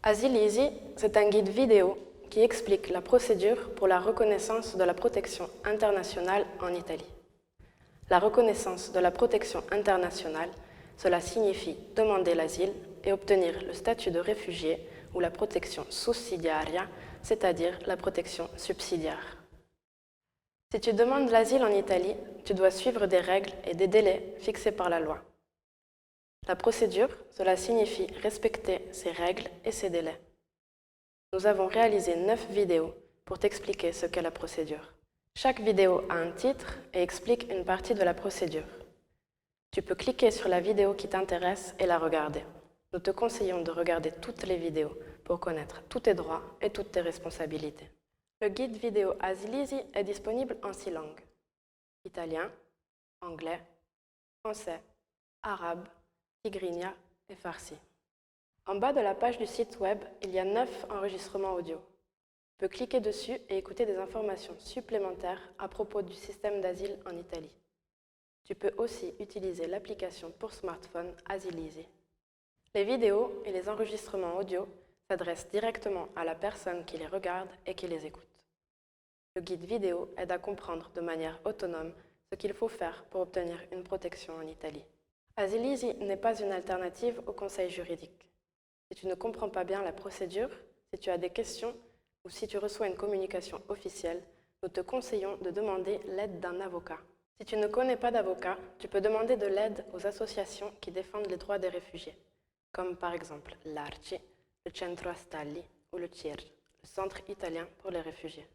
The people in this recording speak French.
Asile Easy, c'est un guide vidéo qui explique la procédure pour la reconnaissance de la protection internationale en Italie. La reconnaissance de la protection internationale, cela signifie demander l'asile et obtenir le statut de réfugié ou la protection sussidiaria, c'est-à-dire la protection subsidiaire. Si tu demandes l'asile en Italie, tu dois suivre des règles et des délais fixés par la loi. La procédure, cela signifie respecter ces règles et ces délais. Nous avons réalisé 9 vidéos pour t'expliquer ce qu'est la procédure. Chaque vidéo a un titre et explique une partie de la procédure. Tu peux cliquer sur la vidéo qui t'intéresse et la regarder. Nous te conseillons de regarder toutes les vidéos pour connaître tous tes droits et toutes tes responsabilités. Le guide vidéo Asile Easy est disponible en 6 langues: italien, anglais, français, arabe, tigrinya et farsi. En bas de la page du site web, il y a 9 enregistrements audio. Tu peux cliquer dessus et écouter des informations supplémentaires à propos du système d'asile en Italie. Tu peux aussi utiliser l'application pour smartphone Asile Easy. Les vidéos et les enregistrements audio s'adressent directement à la personne qui les regarde et qui les écoute. Le guide vidéo aide à comprendre de manière autonome ce qu'il faut faire pour obtenir une protection en Italie. Asile Easy n'est pas une alternative au conseil juridique. Si tu ne comprends pas bien la procédure, si tu as des questions ou si tu reçois une communication officielle, nous te conseillons de demander l'aide d'un avocat. Si tu ne connais pas d'avocat, tu peux demander de l'aide aux associations qui défendent les droits des réfugiés, comme par exemple l'ARCI, le Centro Astalli ou le CIR, le Centre italien pour les réfugiés.